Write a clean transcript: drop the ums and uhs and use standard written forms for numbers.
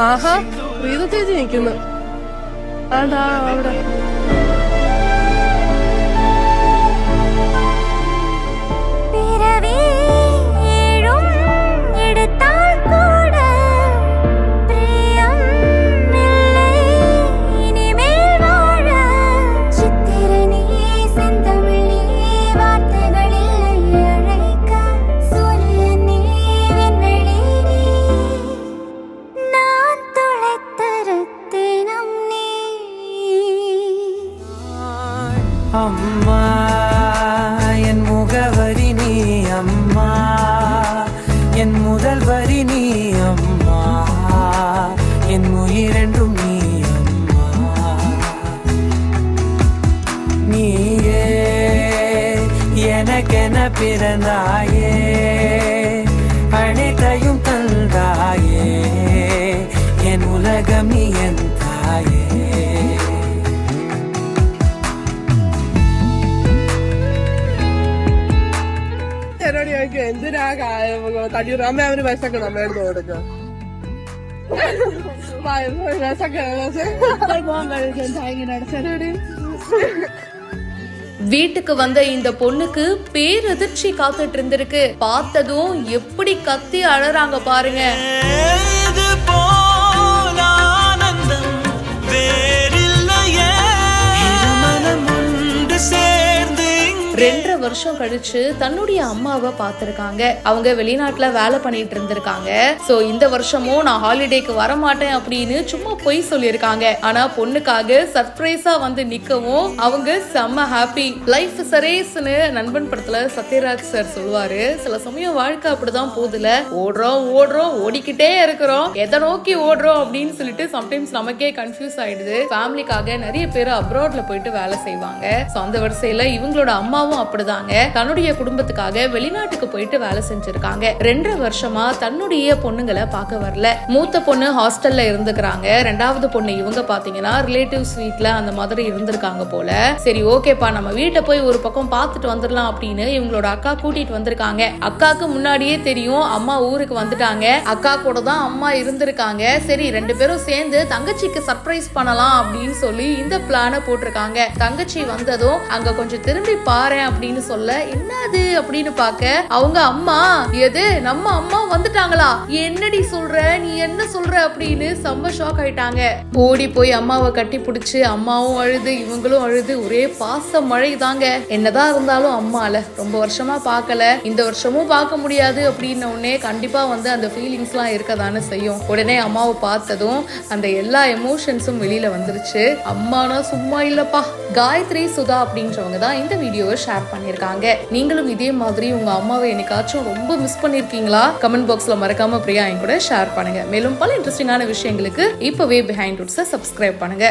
ആഹാ പ്രീത ചേച്ചി നിൽക്കുന്നു. ആടാ അവിടെ அம்மா என் முகவரி நீ அம்மா, என் முதல் வரி நீ அம்மா, என் உயிரென்றும் நீ அம்மா. நீயே எனக்கென பிறந்தாயே, அனைத்தையும் தந்தாயே, என் உலகம் நீ என் தாயே. എന്തിനാ തടിയൂർ അമ്മ അവന് വിശക്കണം, അമ്മ എടുത്ത് കൊടുക്കാം. வீட்டுக்கு வந்த இந்த பொண்ணுக்கு பேரதிர்ச்சி காத்துட்டு இருந்திருக்கு. பார்த்ததும் எப்படி கத்தி அழறாங்க பாருங்க. 2.5 வருஷம் கழிச்சு தன்னுடைய அம்மாவை பார்த்திருக்காங்க. அவங்க வெளிநாட்டுல வேலை பண்ணிட்டு இருந்திருக்காங்க. சோ இந்த வருஷமும் நான் ஹாலிடேக்கு வரமாட்டேன் அப்படின்னு சும்மா பொய் சொல்லியிருக்காங்க. ஆனா பொண்ணுக்காக சர்ப்ரைஸா வந்து நிக்கவும் அவங்க செம்ம ஹாப்பி. லைஃப் சரேஸ்னு நண்பன் படத்துல சத்யராஜ் சார் சொல்லுவாரு, சில சமயம் வாழ்க்கை அப்படிதான் போதுல, ஓடுறோம் ஓடுறோம் ஓடிக்கிட்டே இருக்கிறோம், எதை நோக்கி ஓடுறோம் அப்படின்னு சொல்லிட்டு சம்டைம்ஸ் நமக்கே கன்ஃபியூஸ் ஆயிடுது. ஃபேமிலிக்காக நிறைய பேர் அப்ராட்ல போயிட்டு வேலை செய்வாங்க. சோ அந்த வரிசையில இவங்களோட அம்மாவும் அப்படிதாங்க தன்னுடைய குடும்பத்துக்காக வெளிநாட்டுக்கு போயிட்டு வேலை செஞ்சிருக்காங்க. 2.5 வருஷமா தன்னுடைய பொண்ணுங்களை பார்க்க வரல. மூத்த பொண்ணு ஹாஸ்டல்ல இருந்துக்கிறாங்க. 2வது பொண்ணு இவங்க பாத்தீங்கன்னா ரிலேட்டிவ்ஸ் வீட்ல அந்த மாதிரி இருந்திருக்காங்க போல. சரி ஓகேப்பா நம்ம வீட்டை போய் ஒரு பக்கம் பார்த்துட்டு வந்துடலாம் அப்படின்னு இவங்களோட அக்கா கூட்டிட்டு வந்திருக்காங்க. அக்காக்கு முன்னாடியே தெரியும் அம்மா ஊருக்கு வந்துட்டாங்க, அக்கா கூட தான் அம்மா இருந்திருக்காங்க. சரி 2 பேரும் சேர்ந்து தங்கச்சிக்கு சர்ப்ரைஸ் பண்ணலாம் அப்படின்னு சொல்லி இந்த பிளான போட்டிருக்காங்க. தங்கச்சி வந்ததும் அங்க கொஞ்சம் திரும்பி பாரு அப்படின்னு சொல்ல, என்னது அப்படின்னு பாக்க அவங்க அம்மா, எது நம்ம அம்மா வந்துட்டாங்களா, என்னடி சொல்ற, நீ என்ன சொல்ற அப்படின்னு செம்ம ஷாக் ஆயிட்டாங்க. ஓடி போய் அம்மாவை கட்டி பிடிச்சு அம்மாவும் அழுது இவங்களும் அழுது ஒரே பாச மழை தாங்க. என்னதான் இருந்தாலும் அம்மால ரொம்ப வருஷமா பார்க்கல, இந்த வருஷமும் பார்க்க முடியாது அப்படின்னு உடனே கண்டிப்பா வந்து அந்த ஃபீலிங்ஸ் எல்லாம் இருக்கதானே செய்யும். உடனே அம்மாவை பார்த்ததும் அந்த எல்லா எமோஷன்ஸும் வெளியில வந்துருச்சு. அம்மானா சும்மா இல்லப்பா. காயத்ரி சுதா அப்படின்றவங்க தான் இந்த வீடியோவை ஷேர் பண்ணிருக்காங்க. நீங்களும் இதே மாதிரி உங்க அம்மாவை என்னைக்காச்சும் ரொம்ப மிஸ் பண்ணிருக்கீங்களா? கமெண்ட் பாக்ஸ்ல மறக்காம பிரியா என் கூட ஷேர் பண்ணுங்க. மேலும் பல இன்ட்ரெஸ்டிங்கான விஷயங்களுக்கு இப்பவே பிஹைண்ட் ரூட்ஸை சப்ஸ்கிரைப் பண்ணுங்க.